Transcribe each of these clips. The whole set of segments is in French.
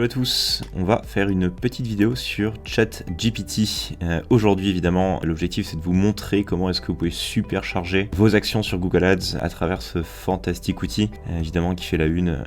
à tous, on va faire une petite vidéo sur ChatGPT. Aujourd'hui évidemment, l'objectif c'est de vous montrer comment est-ce que vous pouvez supercharger vos actions sur Google Ads à travers ce fantastique outil, évidemment qui fait la une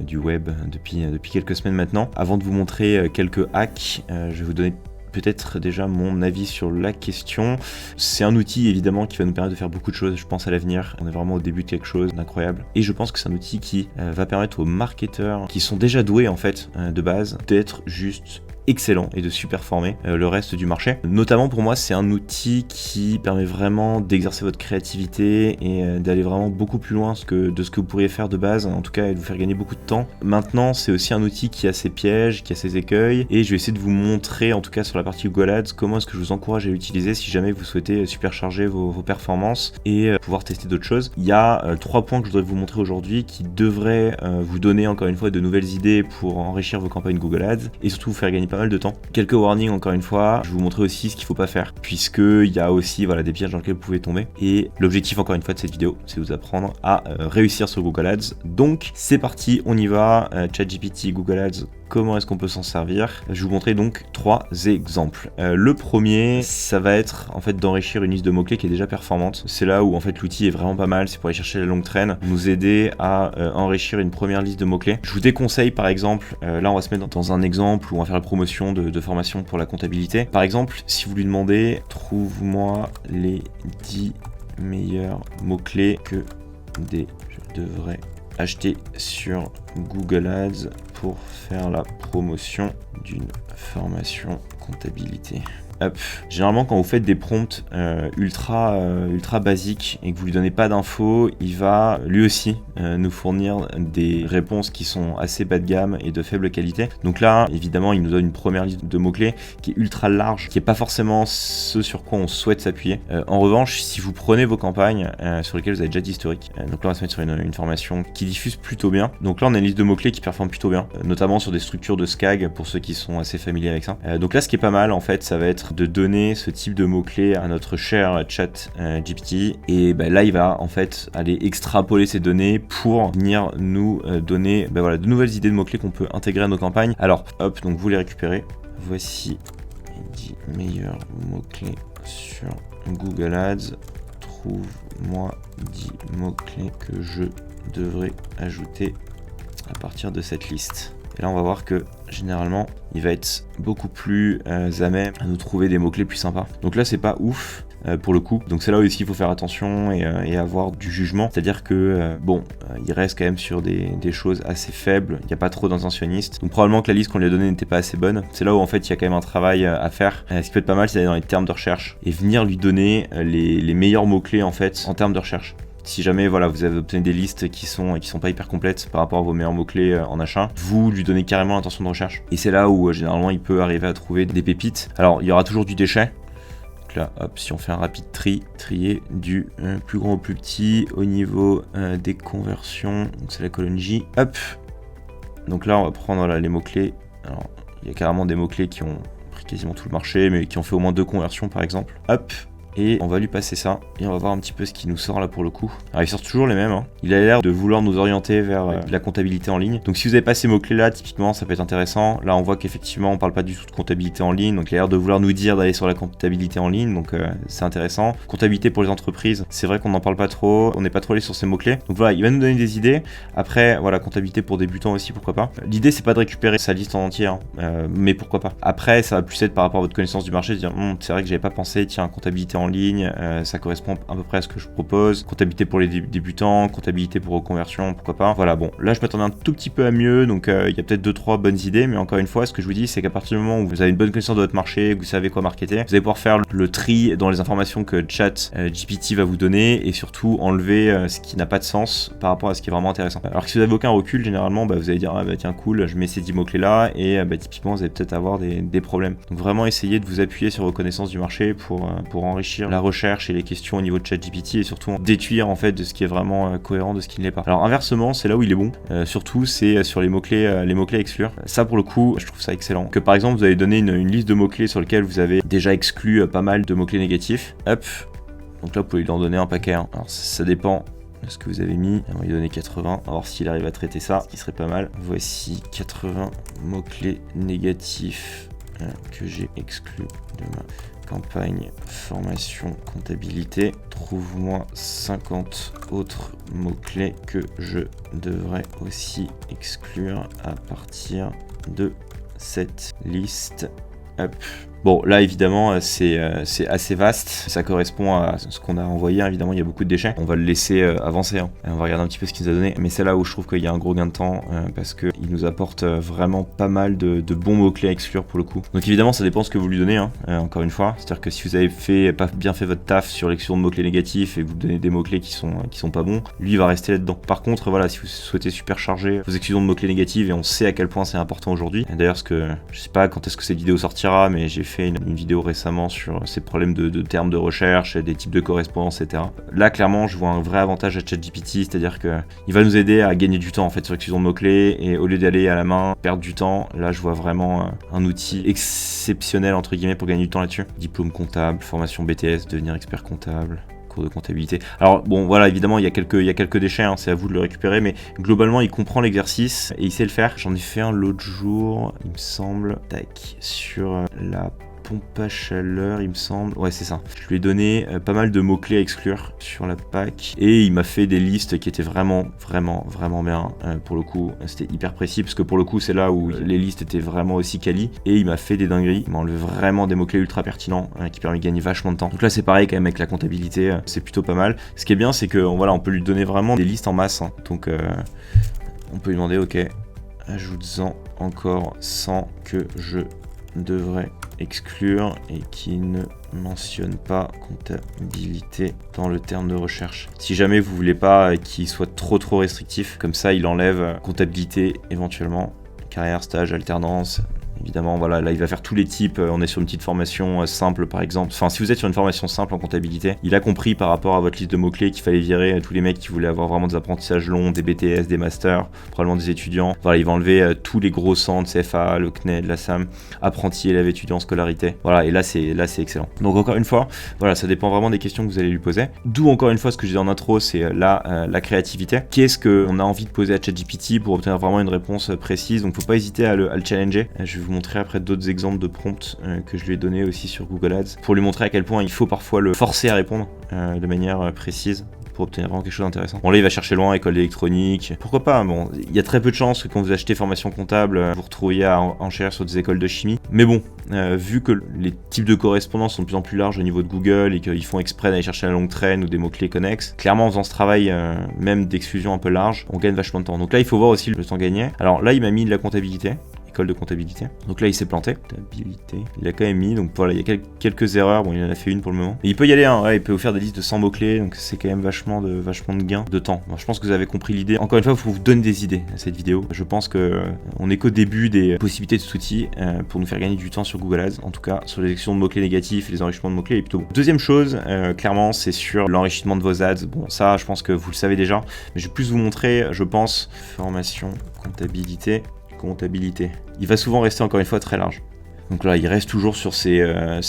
du web depuis quelques semaines maintenant. Avant de vous montrer quelques hacks, je vais vous donner peut-être déjà mon avis sur la question. C'est un outil évidemment qui va nous permettre de faire beaucoup de choses, je pense, à l'avenir. On est vraiment au début de quelque chose d'incroyable. Et je pense que c'est un outil qui va permettre aux marketeurs qui sont déjà doués en fait de base d'être juste excellent et de super former le reste du marché. Notamment pour moi, c'est un outil qui permet vraiment d'exercer votre créativité et d'aller vraiment beaucoup plus loin de ce que vous pourriez faire de base, en tout cas, et de vous faire gagner beaucoup de temps. Maintenant, c'est aussi un outil qui a ses pièges, qui a ses écueils, et je vais essayer de vous montrer, en tout cas sur la partie Google Ads, comment est-ce que je vous encourage à l'utiliser si jamais vous souhaitez supercharger vos performances et pouvoir tester d'autres choses. Il y a 3 points que je voudrais vous montrer aujourd'hui qui devraient vous donner encore une fois de nouvelles idées pour enrichir vos campagnes Google Ads et surtout vous faire gagner pas mal de temps. Quelques warnings encore une fois, je vais vous montrer aussi ce qu'il faut pas faire, puisqu'il y a aussi des pièges dans lesquels vous pouvez tomber. Et l'objectif encore une fois de cette vidéo, c'est de vous apprendre à réussir sur Google Ads. Donc c'est parti, on y va. ChatGPT, Google Ads, comment est-ce qu'on peut s'en servir? Je vais vous montrer donc 3 exemples. Le premier, ça va être en fait d'enrichir une liste de mots-clés qui est déjà performante. C'est là où en fait l'outil est vraiment pas mal, c'est pour aller chercher la longue traîne, nous aider à enrichir une première liste de mots-clés. Je vous déconseille par exemple, là on va se mettre dans un exemple où on va faire la promotion de formation pour la comptabilité. Par exemple, si vous lui demandez trouve-moi les 10 meilleurs mots-clés que je devrais acheter sur Google Ads pour faire la promotion d'une formation comptabilité. Hop. Généralement quand vous faites des prompts ultra basiques et que vous lui donnez pas d'infos, il va lui aussi nous fournir des réponses qui sont assez bas de gamme et de faible qualité. Donc là évidemment il nous donne une première liste de mots-clés qui est ultra large, qui est pas forcément ce sur quoi on souhaite s'appuyer. En revanche, si vous prenez vos campagnes sur lesquelles vous avez déjà d'historique, donc là on va se mettre sur une formation qui diffuse plutôt bien. Donc là on a une liste de mots-clés qui performe plutôt bien, notamment sur des structures de SCAG pour ceux qui sont assez familiers avec ça. Donc là ce qui est pas mal en fait, ça va être de donner ce type de mots-clés à notre cher chat GPT et là il va en fait aller extrapoler ces données pour venir nous donner de nouvelles idées de mots-clés qu'on peut intégrer à nos campagnes. Alors hop, donc vous les récupérez, voici les 10 meilleurs mots-clés sur Google Ads, trouve-moi 10 mots-clés que je devrais ajouter à partir de cette liste. Et là on va voir que généralement il va être beaucoup plus à même à nous trouver des mots-clés plus sympas. Donc là c'est pas ouf pour le coup. Donc c'est là aussi il faut faire attention et avoir du jugement. C'est-à-dire que il reste quand même sur des choses assez faibles, il n'y a pas trop d'intentionniste. Donc probablement que la liste qu'on lui a donnée n'était pas assez bonne. C'est là où en fait il y a quand même un travail à faire. Ce qui peut être pas mal, c'est d'aller dans les termes de recherche et venir lui donner les meilleurs mots-clés en fait en termes de recherche. Si jamais vous avez obtenu des listes qui sont pas hyper complètes par rapport à vos meilleurs mots-clés en achat, vous lui donnez carrément l'intention de recherche. Et c'est là où généralement il peut arriver à trouver des pépites. Alors il y aura toujours du déchet. Donc là, hop, si on fait un rapide trier du plus grand au plus petit au niveau des conversions, donc c'est la colonne J. Hop. Donc là on va prendre les mots-clés. Alors il y a carrément des mots-clés qui ont pris quasiment tout le marché, mais qui ont fait au moins 2 conversions par exemple. Hop. Et on va lui passer ça et on va voir un petit peu ce qui nous sort là pour le coup. Alors il sort toujours les mêmes, hein. Il a l'air de vouloir nous orienter vers la comptabilité en ligne. Donc si vous n'avez pas ces mots clés là, typiquement ça peut être intéressant. Là on voit qu'effectivement on parle pas du tout de comptabilité en ligne, donc il a l'air de vouloir nous dire d'aller sur la comptabilité en ligne, donc c'est intéressant. Comptabilité pour les entreprises, c'est vrai qu'on n'en parle pas trop, on n'est pas trop allé sur ces mots clés. Donc voilà, il va nous donner des idées. Après voilà, comptabilité pour débutants aussi, pourquoi pas. L'idée c'est pas de récupérer sa liste en entier, hein, mais pourquoi pas. Après ça va plus être par rapport à votre connaissance du marché, de dire c'est vrai que j'avais pas pensé, tiens, comptabilité en ligne, ça correspond à peu près à ce que je propose. Comptabilité pour les débutants, comptabilité pour reconversion, pourquoi pas. Voilà, bon, là je m'attendais un tout petit peu à mieux, donc il y a peut-être 2-3 bonnes idées, mais encore une fois, ce que je vous dis, c'est qu'à partir du moment où vous avez une bonne connaissance de votre marché, que vous savez quoi marketer, vous allez pouvoir faire le tri dans les informations que ChatGPT va vous donner et surtout enlever ce qui n'a pas de sens par rapport à ce qui est vraiment intéressant. Alors que si vous n'avez aucun recul, généralement, vous allez dire tiens cool, je mets ces 10 mots-clés là et typiquement vous allez peut-être avoir des problèmes. Donc vraiment essayez de vous appuyer sur vos connaissances du marché pour enrichir la recherche et les questions au niveau de ChatGPT et surtout déduire en fait de ce qui est vraiment cohérent de ce qui ne l'est pas. Alors inversement, c'est là où il est bon, surtout c'est sur les mots-clés à exclure. Ça pour le coup, je trouve ça excellent. Que par exemple vous avez donné une liste de mots-clés sur lesquels vous avez déjà exclu pas mal de mots-clés négatifs. Hop, donc là vous pouvez lui en donner un paquet. Alors ça dépend ce que vous avez mis. On va lui donner 80. On va voir s'il arrive à traiter ça, ce qui serait pas mal. Voici 80 mots-clés négatifs que j'ai exclus de ma campagne formation comptabilité. Trouve-moi 50 autres mots-clés que je devrais aussi exclure à partir de cette liste. Hop. Bon, là évidemment c'est assez vaste, ça correspond à ce qu'on a envoyé, évidemment il y a beaucoup de déchets, on va le laisser avancer, hein. On va regarder un petit peu ce qu'il nous a donné, mais c'est là où je trouve qu'il y a un gros gain de temps, parce qu'il nous apporte vraiment pas mal de bons mots-clés à exclure pour le coup. Donc évidemment ça dépend ce que vous lui donnez, hein, encore une fois, c'est-à-dire que si vous avez pas bien fait votre taf sur l'exclusion de mots-clés négatifs et que vous donnez des mots-clés qui sont pas bons, lui il va rester là-dedans. Par contre voilà, si vous souhaitez supercharger vos exclusions de mots-clés négatifs, et on sait à quel point c'est important aujourd'hui, d'ailleurs je sais pas quand est-ce que cette vidéo sortira, mais j'ai fait une vidéo récemment sur ces problèmes de termes de recherche, des types de correspondance, etc. Là, clairement, je vois un vrai avantage à ChatGPT, c'est-à-dire qu'il va nous aider à gagner du temps en fait sur l'exclusion de mots-clés, et au lieu d'aller à la main, perdre du temps, là, je vois vraiment un outil exceptionnel entre guillemets pour gagner du temps là-dessus. Diplôme comptable, formation BTS, devenir expert comptable, de comptabilité. Alors bon voilà, évidemment il y a quelques déchets, hein, c'est à vous de le récupérer, mais globalement il comprend l'exercice et il sait le faire. J'en ai fait un l'autre jour, il me semble, tac, sur la pompe à chaleur, il me semble. Ouais, c'est ça. Je lui ai donné pas mal de mots-clés à exclure sur la PAC et il m'a fait des listes qui étaient vraiment bien. Pour le coup, c'était hyper précis parce que pour le coup, c'est là où les listes étaient vraiment aussi quali et il m'a fait des dingueries. Il m'a enlevé vraiment des mots-clés ultra pertinents qui permettent de gagner vachement de temps. Donc là, c'est pareil quand même avec la comptabilité, c'est plutôt pas mal. Ce qui est bien, c'est que voilà, on peut lui donner vraiment des listes en masse. Hein. Donc, on peut lui demander, ok, ajoute-en encore 100 que je devrais exclure et qui ne mentionne pas comptabilité dans le terme de recherche. Si jamais vous voulez pas qu'il soit trop restrictif, comme ça il enlève comptabilité éventuellement, carrière, stage, alternance. Évidemment, voilà, là il va faire tous les types, on est sur une petite formation simple par exemple. Enfin, si vous êtes sur une formation simple en comptabilité, il a compris par rapport à votre liste de mots-clés qu'il fallait virer tous les mecs qui voulaient avoir vraiment des apprentissages longs, des BTS, des masters, probablement des étudiants. Voilà, il va enlever tous les gros centres, CFA, le CNED, la SAM, apprenti, élève, étudiant, scolarité. Voilà, et là c'est excellent. Donc encore une fois, voilà, ça dépend vraiment des questions que vous allez lui poser. D'où encore une fois ce que je disais en intro, c'est la créativité. Qu'est-ce qu'on a envie de poser à ChatGPT pour obtenir vraiment une réponse précise? Donc faut pas hésiter à le challenger. Je vais vous montrer après d'autres exemples de prompts que je lui ai donné aussi sur Google Ads pour lui montrer à quel point il faut parfois le forcer à répondre de manière précise pour obtenir vraiment quelque chose d'intéressant. Bon là il va chercher loin, école électronique, pourquoi pas, bon il y a très peu de chances que quand vous achetez formation comptable vous retrouviez à enchères sur des écoles de chimie, mais bon vu que les types de correspondance sont de plus en plus larges au niveau de Google et qu'ils font exprès d'aller chercher la longue traîne ou des mots-clés connexes, clairement en faisant ce travail même d'exclusion un peu large, on gagne vachement de temps. Donc là il faut voir aussi le temps gagné. Alors là il m'a mis de la comptabilité, de comptabilité. Donc là il s'est planté. Comptabilité. Il a quand même mis, donc voilà, il y a quelques erreurs, bon il en a fait une pour le moment. Et il peut y aller, hein, ouais, il peut vous faire des listes de 100 mots-clés, donc c'est quand même vachement de gains de temps. Bon, je pense que vous avez compris l'idée. Encore une fois, il faut vous donner des idées à cette vidéo. Je pense que on est qu'au début des possibilités de cet outil pour nous faire gagner du temps sur Google Ads, en tout cas sur les sections de mots-clés négatifs et les enrichissements de mots-clés est plutôt bon. Deuxième chose, clairement, c'est sur l'enrichissement de vos ads. Bon, ça, je pense que vous le savez déjà, mais je vais plus vous montrer, je pense, formation, comptabilité. Il va souvent rester encore une fois très large. Donc là, il reste toujours sur ces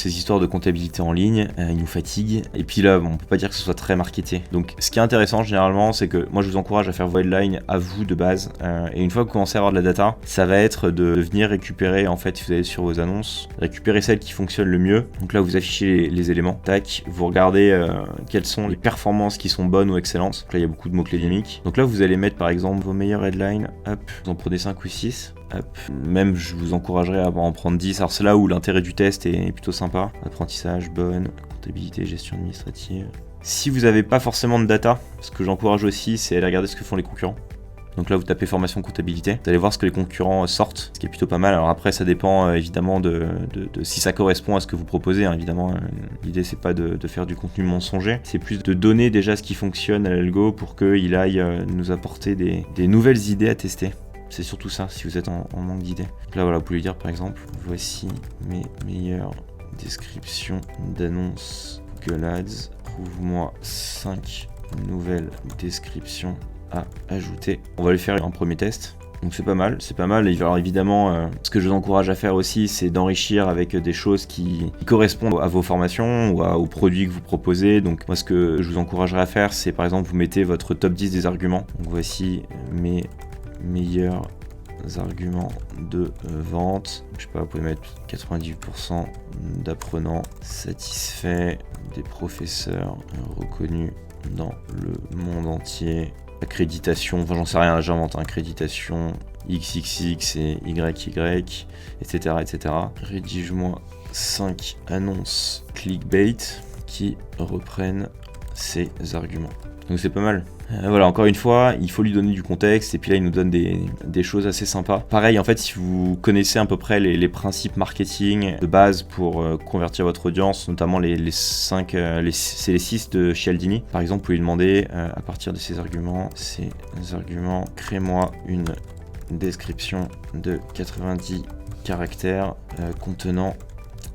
histoires de comptabilité en ligne, il nous fatigue. Et puis là, bon, on peut pas dire que ce soit très marketé. Donc ce qui est intéressant généralement, c'est que moi je vous encourage à faire vos headlines à vous de base. Et une fois que vous commencez à avoir de la data, ça va être de venir récupérer, en fait, si vous allez sur vos annonces, récupérer celles qui fonctionnent le mieux. Donc là, vous affichez les éléments, tac, vous regardez quelles sont les performances qui sont bonnes ou excellentes. Donc là, il y a beaucoup de mots-clés dynamiques. Donc là, vous allez mettre par exemple vos meilleures headlines, hop, vous en prenez 5 ou 6. Hop. Même je vous encouragerais à en prendre 10. Alors c'est là où l'intérêt du test est plutôt sympa. Apprentissage, bonne, comptabilité, gestion administrative. Si vous n'avez pas forcément de data, ce que j'encourage aussi, c'est aller regarder ce que font les concurrents. Donc là vous tapez formation comptabilité, vous allez voir ce que les concurrents sortent, ce qui est plutôt pas mal. Alors après ça dépend évidemment de si ça correspond à ce que vous proposez, hein. Évidemment l'idée c'est pas de faire du contenu mensonger, c'est plus de donner déjà ce qui fonctionne à l'algo pour qu'il aille nous apporter des nouvelles idées à tester. C'est surtout ça, si vous êtes en manque d'idées. Là, voilà, vous pouvez dire par exemple, voici mes meilleures descriptions d'annonces Google Ads. Trouve-moi 5 nouvelles descriptions à ajouter. On va lui faire un premier test. Donc c'est pas mal, c'est pas mal. Et alors évidemment, ce que je vous encourage à faire aussi, c'est d'enrichir avec des choses qui correspondent à vos formations ou aux produits que vous proposez. Donc moi, ce que je vous encouragerais à faire, c'est par exemple, vous mettez votre top 10 des arguments. Donc voici mes meilleurs arguments de vente. Je sais pas, vous pouvez mettre 98% d'apprenants satisfaits, des professeurs reconnus dans le monde entier. Accréditation, enfin j'en sais rien, j'invente, accréditation XXX et YY, etc. etc. Rédige-moi 5 annonces clickbait qui reprennent ces arguments. Donc c'est pas mal. Voilà, encore une fois, il faut lui donner du contexte, et puis là il nous donne des choses assez sympas. Pareil, en fait, si vous connaissez à peu près les principes marketing de base pour convertir votre audience, notamment les 5, c'est les 6 de Cialdini. Par exemple, vous pouvez lui demander, à partir de ces arguments, crée-moi une description de 90 caractères contenant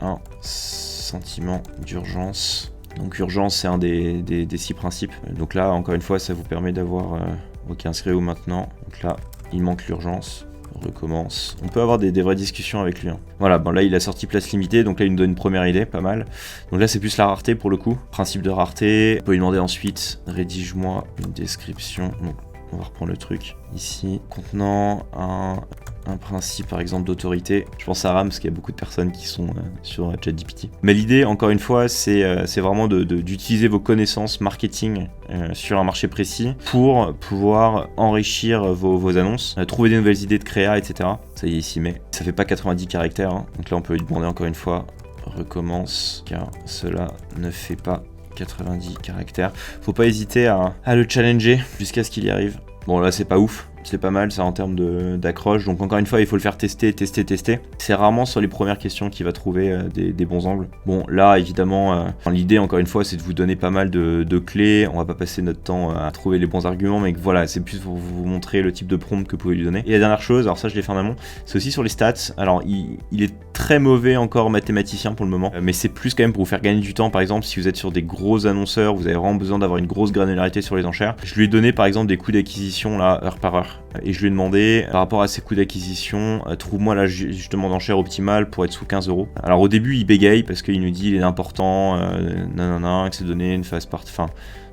un sentiment d'urgence. Donc urgence, c'est un des 6 principes. Donc là, encore une fois, ça vous permet d'avoir ok, inscrivez-vous maintenant. Donc là, il manque l'urgence. On recommence. On peut avoir des vraies discussions avec lui. Hein. Voilà, bon là, il a sorti place limitée. Donc là, il nous donne une première idée, pas mal. Donc là, c'est plus la rareté pour le coup. Principe de rareté. On peut lui demander ensuite, rédige-moi une description. Donc, on va reprendre le truc ici. Contenant un principe par exemple d'autorité. Je pense à RAM parce qu'il y a beaucoup de personnes qui sont sur ChatGPT. Mais l'idée, encore une fois, c'est vraiment d'utiliser vos connaissances marketing sur un marché précis pour pouvoir enrichir vos annonces, trouver des nouvelles idées de créa, etc. Ça y est, ici, mais ça fait pas 90 caractères. Hein. Donc là, on peut lui demander encore une fois, recommence, car cela ne fait pas 90 caractères. Faut pas hésiter à le challenger jusqu'à ce qu'il y arrive. Bon là c'est pas ouf, c'est pas mal ça en termes d'accroche, donc encore une fois il faut le faire tester. C'est rarement sur les premières questions qu'il va trouver des bons angles. Bon là évidemment l'idée encore une fois c'est de vous donner pas mal de clés, on va pas passer notre temps à trouver les bons arguments, mais voilà c'est plus pour vous montrer le type de prompt que vous pouvez lui donner. Et la dernière chose, alors ça je l'ai fait en amont, c'est aussi sur les stats. Alors il est très mauvais encore mathématicien pour le moment, mais c'est plus quand même pour vous faire gagner du temps. Par exemple si vous êtes sur des gros annonceurs, vous avez vraiment besoin d'avoir une grosse granularité sur les enchères. Je lui ai donné par exemple des coûts d'acquisition là, heure par heure. Et je lui ai demandé, par rapport à ces coûts d'acquisition, trouve-moi l'ajustement d'enchère optimal pour être sous 15 €. Alors au début, il bégaye parce qu'il nous dit il est important, que ces données ne fassent partie,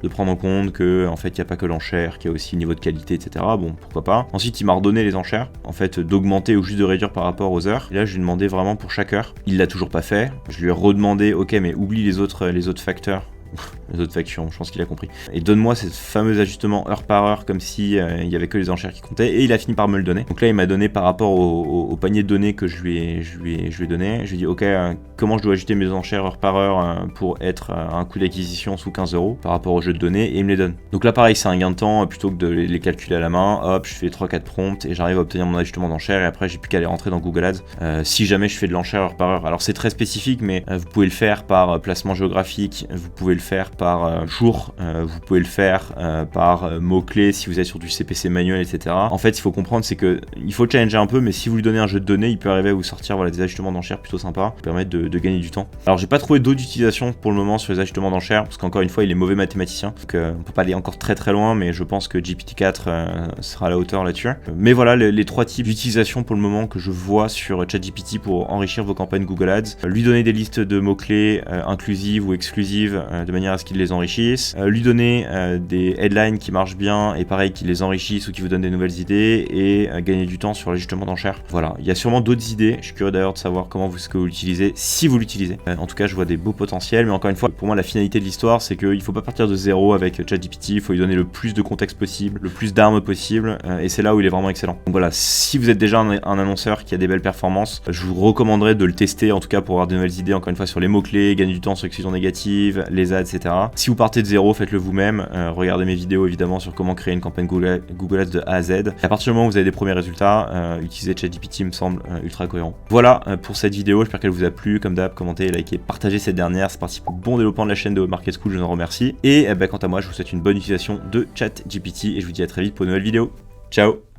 de prendre en compte que en fait il n'y a pas que l'enchère, qu'il y a aussi le niveau de qualité, etc. Bon, pourquoi pas. Ensuite, il m'a redonné les enchères, en fait, d'augmenter ou juste de réduire par rapport aux heures. Et là, je lui ai demandé vraiment pour chaque heure. Il l'a toujours pas fait. Je lui ai redemandé, ok, mais oublie les autres facteurs. Les autres factions, je pense qu'il a compris. Et donne-moi ce fameux ajustement heure par heure, comme si il y avait que les enchères qui comptaient. Et il a fini par me le donner. Donc là, il m'a donné par rapport au panier de données que je lui ai donné. Je lui ai dit, ok, comment je dois ajuster mes enchères heure par heure pour être un coût d'acquisition sous 15 € par rapport au jeu de données, et il me les donne. Donc là, pareil, c'est un gain de temps plutôt que de les calculer à la main. Hop, je fais 3-4 prompts et j'arrive à obtenir mon ajustement d'enchères. Et après, j'ai plus qu'à les rentrer dans Google Ads si jamais je fais de l'enchère heure par heure. Alors c'est très spécifique, mais vous pouvez le faire par placement géographique, vous pouvez le faire par jour, vous pouvez le faire par mots-clés si vous êtes sur du CPC manuel, etc. En fait, il faut comprendre, c'est que il faut challenger un peu, mais si vous lui donnez un jeu de données, il peut arriver à vous sortir des ajustements d'enchères plutôt sympas, qui permettent de gagner du temps. Alors, j'ai pas trouvé d'autres utilisations pour le moment sur les ajustements d'enchères, parce qu'encore une fois, il est mauvais mathématicien, donc on peut pas aller encore très loin, mais je pense que GPT-4 sera à la hauteur là-dessus. Mais voilà les 3 types d'utilisation pour le moment que je vois sur ChatGPT pour enrichir vos campagnes Google Ads. Lui donner des listes de mots-clés inclusives ou exclusives de manière à ce qu'il les enrichisse, lui donner des headlines qui marchent bien et pareil qui les enrichissent ou qui vous donnent des nouvelles idées, et gagner du temps sur l'ajustement d'enchères. Voilà, il y a sûrement d'autres idées, je suis curieux d'ailleurs de savoir ce que vous l'utilisez, si vous l'utilisez. En tout cas, je vois des beaux potentiels, mais encore une fois, pour moi la finalité de l'histoire, c'est qu'il faut pas partir de zéro avec ChatGPT, il faut lui donner le plus de contexte possible, le plus d'armes possible, et c'est là où il est vraiment excellent. Donc voilà, si vous êtes déjà un annonceur qui a des belles performances, je vous recommanderais de le tester, en tout cas pour avoir de nouvelles idées, encore une fois sur les mots-clés, gagner du temps sur l'exclusion négative, les ads, etc. Si vous partez de zéro, faites-le vous-même. Regardez mes vidéos évidemment sur comment créer une campagne Google Ads de A à Z. Et à partir du moment où vous avez des premiers résultats, utiliser ChatGPT me semble ultra cohérent. Voilà pour cette vidéo, j'espère qu'elle vous a plu. Comme d'hab, commentez, likez, partagez cette dernière. C'est parti pour bon développement de la chaîne de Market School, je vous en remercie. Et quant à moi, je vous souhaite une bonne utilisation de ChatGPT et je vous dis à très vite pour une nouvelle vidéo. Ciao!